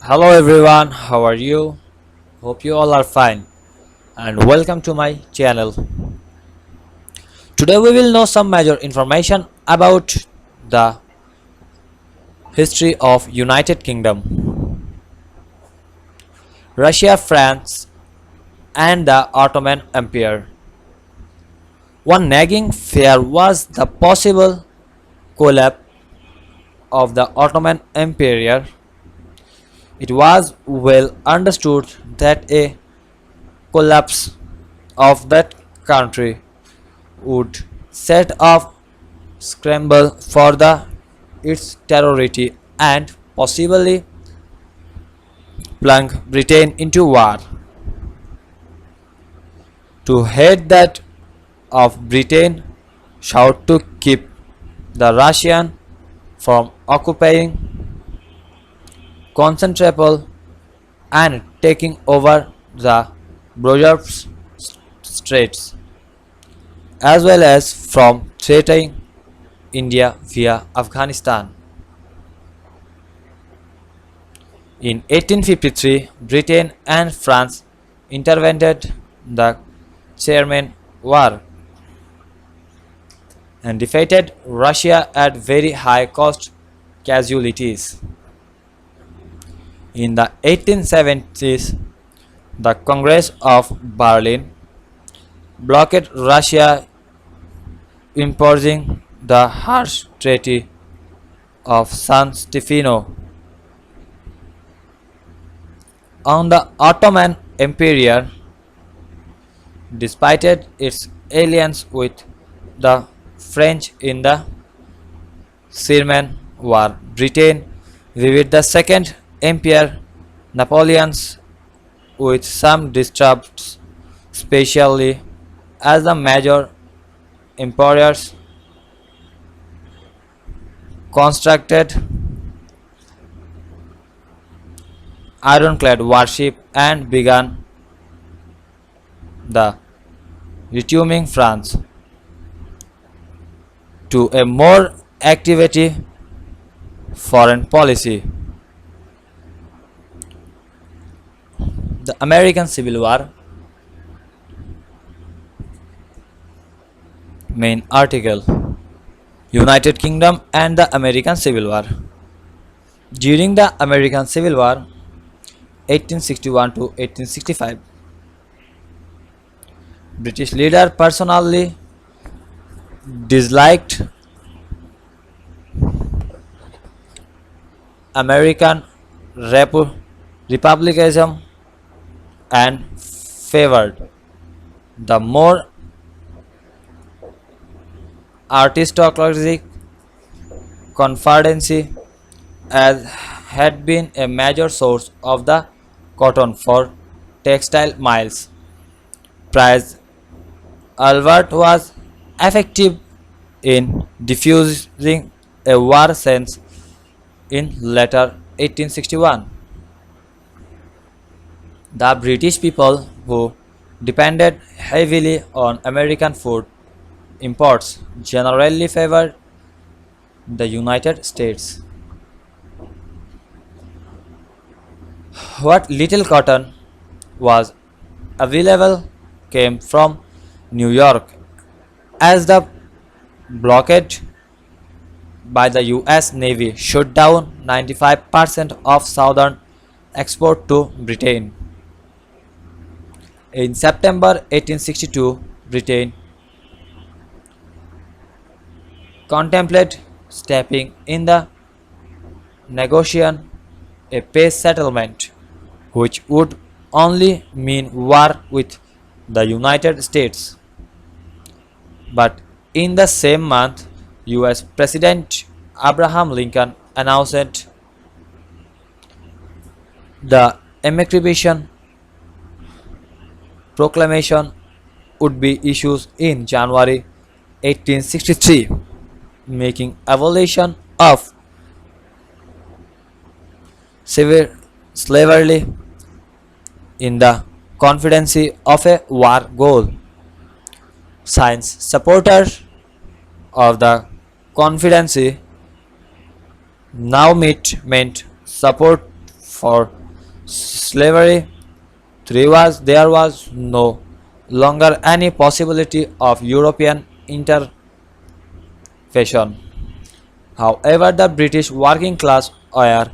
Hello everyone, how are you? Hope you all are fine and welcome to my channel. Today we will know some major information about the history of United Kingdom, Russia, France and the Ottoman Empire. One nagging fear was the possible collapse of the Ottoman Empire. It was well understood that a collapse of that country would set off scramble for its territory and possibly plunge Britain into war. To head that of Britain sought to keep the Russian from occupying Constantinople and taking over the Bosporus Straits, as well as from threatening India via Afghanistan. In 1853, Britain and France intervened the Crimean War and defeated Russia at very high cost casualties. In the 1870s, the Congress of Berlin blocked Russia, imposing the harsh Treaty of San Stefano on the Ottoman Empire. Despite its alliance with the French in the Crimean War, Britain viewed the Second Empire Napoleon's with some disturbs, especially as the major empires constructed ironclad warship and began the returning France to a more activity foreign policy. The American Civil War. Main article: United Kingdom and the American Civil War. During the American Civil War 1861 to 1865, British leader personally disliked American republicanism and favored the more aristocratic Confederacy, as had been a major source of the cotton for textile mills. Price Albert was effective in diffusing a war sense in later 1861. The British people, who depended heavily on American food imports, generally favored the United States. What little cotton was available came from New York, as the blockade by the US Navy shut down 95% of southern export to Britain. In September 1862, Britain contemplated stepping in the negotiation a peace settlement, which would only mean war with the United States. But in the same month, US President Abraham Lincoln announced the Emancipation Proclamation would be issued in January 1863, making abolition of slavery in the confidence of a war goal. Science supporters of the Confederacy now meant support for slavery. Three was there was no longer any possibility of European intervention. However, the British working class were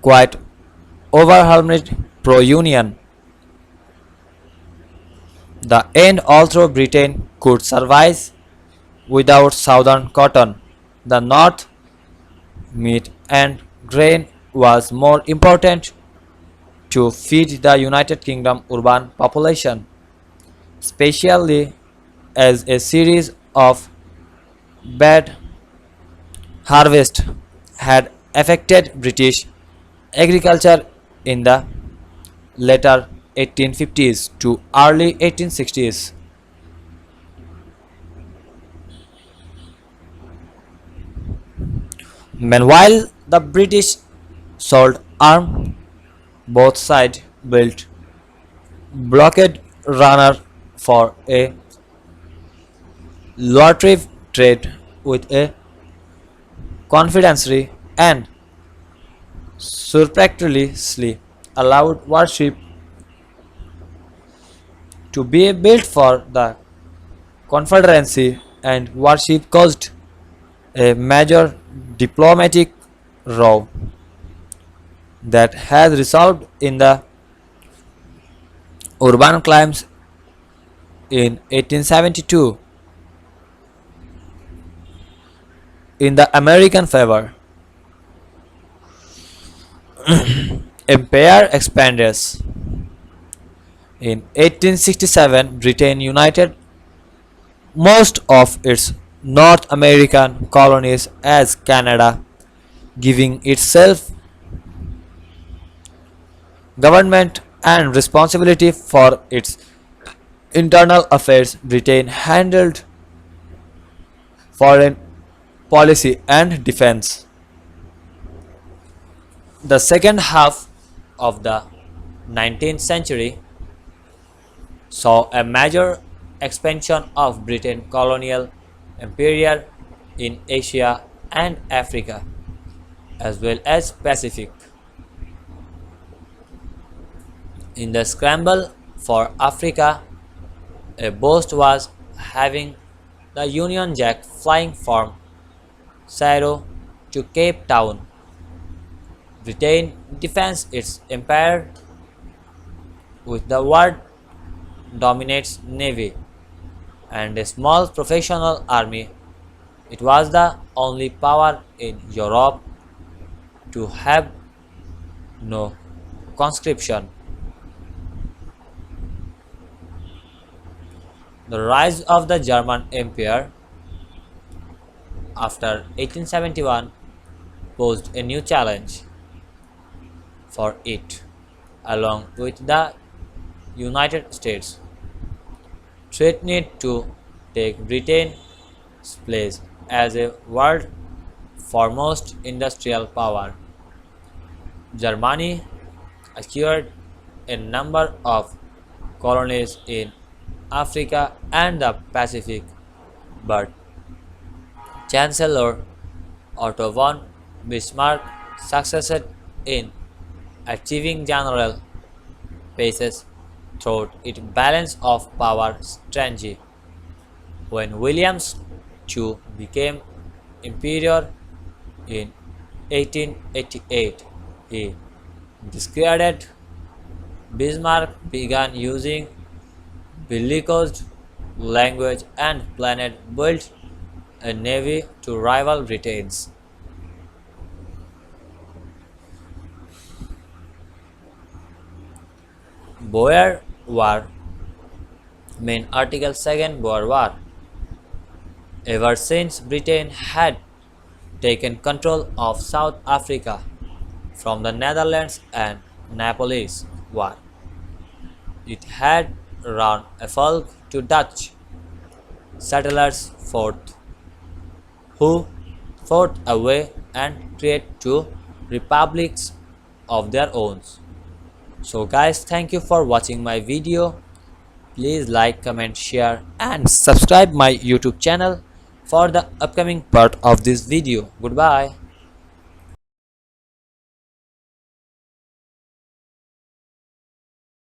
quite overwhelmed pro-Union. The end, although Britain could survive without southern cotton, the north meat and grain was more important to feed the United Kingdom urban population, especially as a series of bad harvests had affected British agriculture in the later 1850s to early 1860s. Meanwhile, the British sold arms. Both sides built blockade runner for a lucrative trade with a confederacy and surreptitiously allowed warship to be built for the confederacy, and warship caused a major diplomatic row that has resulted in the urban climbs in 1872 in the American favor. Empire expands. In 1867, Britain united most of its North American colonies as Canada, giving itself government and responsibility for its internal affairs. Britain handled foreign policy and defense. The second half of the 19th century saw a major expansion of Britain's colonial empire in Asia and Africa, as well as Pacific. In the scramble for Africa, a boast was having the Union Jack flying from Cairo to Cape Town. Britain defends its empire with the world dominates navy and a small professional army. It was the only power in Europe to have no conscription. The rise of the German Empire after 1871 posed a new challenge for it, along with the United States, threatened to take Britain's place as a world foremost industrial power. Germany acquired a number of colonies in Africa and the Pacific, but Chancellor Otto von Bismarck succeeded in achieving general peace through its balance of power strategy. When William II became emperor in 1888, he discredited Bismarck, began using bellicose language and planned build a navy to rival Britain's. Boer War, main article, Second Boer War. Ever since Britain had taken control of South Africa from the Netherlands and Napoleon's War, it had run afoul to Dutch settlers who fought away and created two republics of their own. So guys, thank you for watching my video. Please like, comment, share and subscribe my YouTube channel for the upcoming part of this video. Goodbye.